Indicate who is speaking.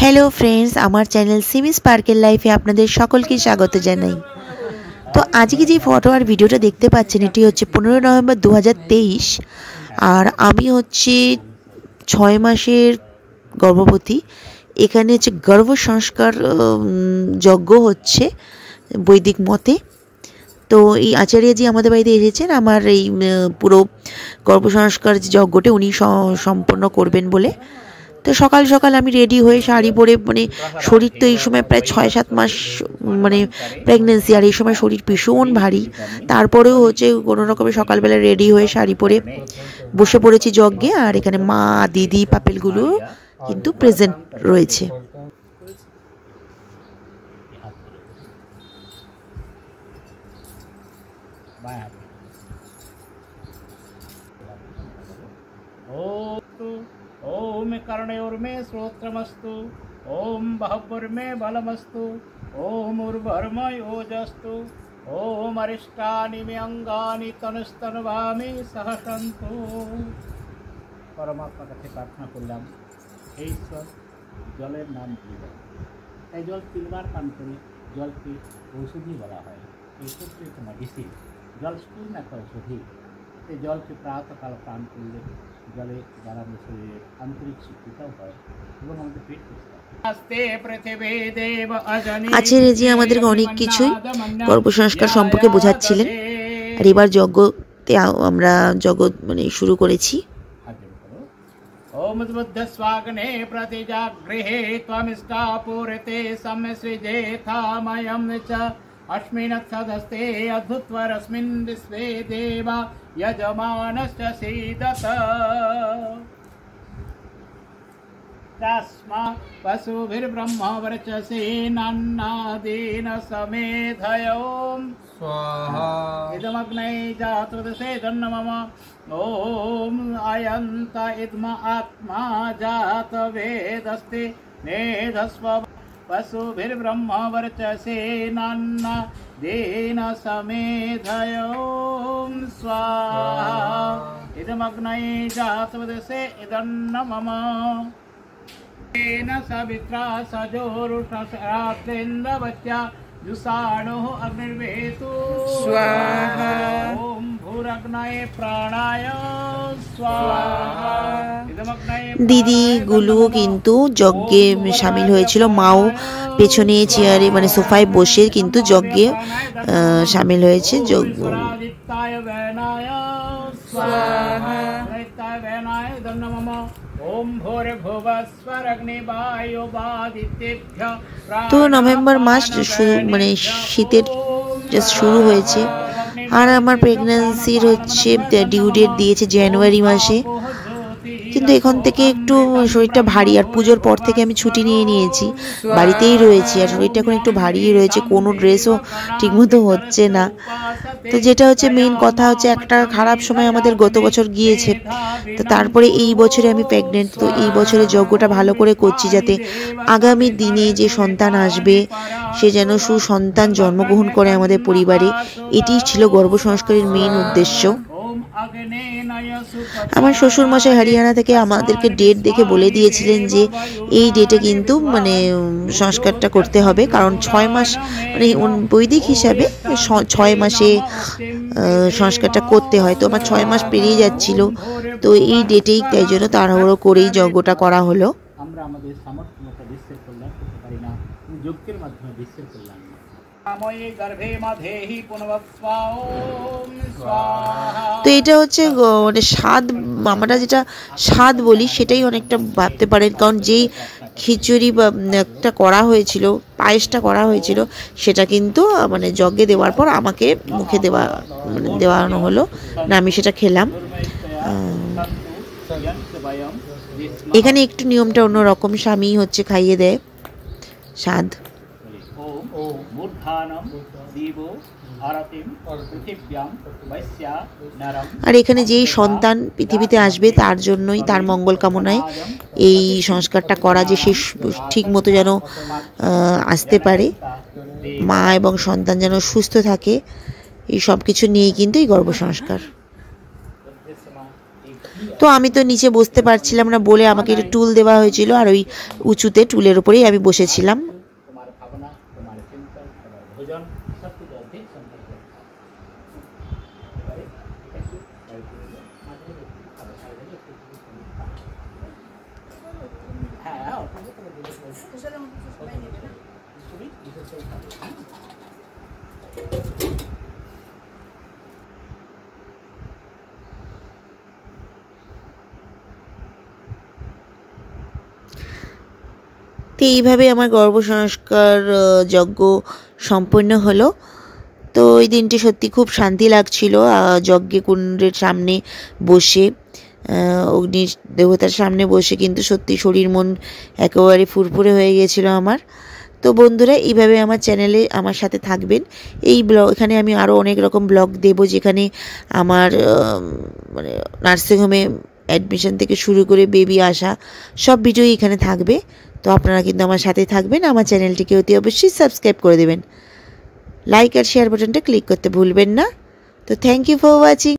Speaker 1: Hello friends आमार channel Simi sparkle लाइफे आपनादेर सकलके स्वागत जानाई। तो आज के जे फटो और भिडियोटा देखते पाच्छेन एटी होच्छे 15 नवेम्बर 2023 और आमी होच्छे 6 मासेर गर्भवती। एखाने होच्छे गर्भ संस्कार यज्ञ होच्छे वैदिक मते। तो ये आचार्य जी आमादेर बाड़ीते एसेछेन आमार एई पुरो गर्भ संस्कार यज्ञटी उनी सम्पन्न करबेन बोले। तो सकाल सकाल आमी रेडी हये शाड़ी परे माने शरीर तो ये समय प्राय 6-7 मास माने प्रेगनेंसि और ये समय शरीर भीषण भारी तारपरेও होच्छे कोनो रकमे सकाल बेला रेडी हये शाड़ी परे बसे पड़ेछि यज्ञे। और एखाने मा दिदी पापेलगुलो किन्तु प्रेजेंट रयेछे।
Speaker 2: ओम कर्णयोर्मे श्रोत्रमस्तु ओम बाहुर्मे बलमस्तु ओम उर्वरमे ओजस्तु ओम अरिष्टानि मे अंगानि तनुस्तनवामि सहसन्तु। परमात्मार काছে प्रार्थना করলাম हे ईश्वर জলের নাম দিবেন, তাই জল তিনবার পান করি। জলকে ঔষধি বলা হয়, এই সত্যি একটা মেডিসিন। জল পূর্ণ একটা ঔষধি। এই জলকে প্রাতঃকাল পান করলে জলে যারা শরীরের আন্তরিক শিক্ষিতাও হয় এবং আমাদের পেট
Speaker 1: आचार्य जी आमादेरके अनेक किछुई गर्भ संस्कार सम्पर्के बोझाच्छिलेन। और एबार यज्ञते आमरा यज्ञ माने शुरू करेछि।
Speaker 2: ओम बुद्धस्वागने प्रतिजागृहे त्वमिष्टापूरते सम्यस्विजेथामयं च अस्मिन्नत्सदस्ते अद्भुतवरस्मिन् विश्वे देवा यजमानस्य सीदत। तस्मा पशुभिर्ब्रह्मवर्चसेनान्नादीन समेधयों स्वाहा इदमग्ने जातवेदसे मम ओम अयंत इदम आत्मा जातवेदस्ते नेधस्व पशुभिर्ब्रह्मवर्चसेनान्नादीन समेधयों स्वाहा इदमग्ने जातवेदसे मम सवित्रा सजोरुषरात्रेन्द्रवत्या जुषाणुः अग्निर्वेतु स्वाहा ओम भूरग्नये प्राणाय स्वाहा।
Speaker 1: दिदी गुलु किन्तु यज्ञे शामिल हयेछिलो। माओ पेछने चेयारे माने सोफाय बसे किन्तु यज्ञे शामिल हयेछे। तो नवेम्बर मास माने शीतेर शुरू হয়েছে। আর আমার প্রেগন্যান্সির হচ্ছে ডিউ ডেট দিয়েছে জানুয়ারি মাসে। কিন্তু এখন থেকে একটু শরীরটা ভারী আর পুজোর পর থেকে আমি ছুটি নিয়ে নিয়েছি, বাড়িতেই রয়েছি আর শরীরটা এখন একটু ভারীই রয়েছে, কোনো ড্রেসও ঠিকমতো হচ্ছে না। তো যেটা হচ্ছে মেইন কথা হচ্ছে একটা খারাপ সময় আমাদের গত বছর গিয়েছে, তো তারপরে এই বছরে আমি প্রেগনেন্ট। তো এই বছরে যজ্ঞটা ভালো করে করছি যাতে আগামী দিনে যে সন্তান আসবে সে যেন সুসন্তান জন্মগ্রহণ করে আমাদের পরিবারে। এটি ছিল গর্ভ সংস্কারের মেইন উদ্দেশ্য। আমার শ্বশুর মশাই হরিয়ানা থেকে আমাদেরকে ডেট দেখে বলে দিয়েছিলেন যে এই ডেটে কিন্তু মানে সংস্কারটা করতে হবে, কারণ 6 মাস মানে বৈদিক হিসাবে 6 মাসে সংস্কারটা করতে হয়। তো আমার 6 মাস পেরিয়ে যাচ্ছিল, তো এই ডেটেই তাই জন্য তাড়াহুড়ো করেই যজ্ঞটা করা হলো।
Speaker 2: আমরা আমাদের সামর্থ্যমতো বিশ্বের কল্যাণ করতে পারি না, যজ্ঞের মাধ্যমে বিশ্বের কল্যাণ।
Speaker 1: তো এটা হচ্ছে মানে স্বাদ, আমরা যেটা স্বাদ বলি সেটাই অনেকটা ভাবতে পারেন, কারণ যেই খিচুড়ি বা একটা করা হয়েছিল, পায়েসটা করা হয়েছিল, সেটা কিন্তু মানে যজ্ঞে দেওয়ার পর আমাকে মুখে দেওয়ানো হলো না, আমি সেটা খেলাম। এখানে একটু নিয়মটা অন্যরকম, স্বামী হচ্ছে খাইয়ে দেয় স্বাদ। আর এখানে যেই সন্তান পৃথিবীতে আসবে তার জন্যই, তার মঙ্গল কামনায় এই সংস্কারটা করা, যে সে ঠিক মতো যেন আসতে পারে, মা এবং সন্তান যেন সুস্থ থাকে, এই সব কিছু নিয়েই কিন্তু এই গর্ভ সংস্কার। তো আমি তো নিচে বসতে পারছিলাম না বলে আমাকে একটা টুল দেওয়া হয়েছিল, আর ওই উঁচুতে টুলের উপরেই আমি বসেছিলাম।
Speaker 2: তোমার ভাবনা, তোমার চিন্তা, তোমার ভোজন সব কিছু অধিক সম্পর্ক। এবারে একটু মাঝে খাবার খাওয়া যাবে, হ্যাঁ
Speaker 1: তো এইভাবে আমার গর্ভ সংস্কার যজ্ঞ সম্পন্ন হলো। তো ওই দিনটি সত্যি খুব শান্তি লাগছিল। যজ্ঞে কুণ্ডের সামনে বসে, অগ্নি দেবতার সামনে বসে কিন্তু সত্যি শরীর মন একেবারে ফুরফুরে হয়ে গিয়েছিল আমার। তো বন্ধুরা, এইভাবে আমার চ্যানেলে আমার সাথে থাকবেন। এই ব্লগ, এখানে আমি আরও অনেক রকম ব্লগ দেব, যেখানে আমার মানে নার্সিংহোমে অ্যাডমিশন থেকে শুরু করে বেবি আসা সব ভিডিওই এখানে থাকবে। তো আপনারা কিন্তু আমার সাথে থাকবেন। আমার চ্যানেলটিকে অতি অবশ্যই সাবস্ক্রাইব করে দেবেন। লাইক আর শেয়ার বাটনটা ক্লিক করতে ভুলবেন না। তো থ্যাংক ইউ ফর ওয়াচিং।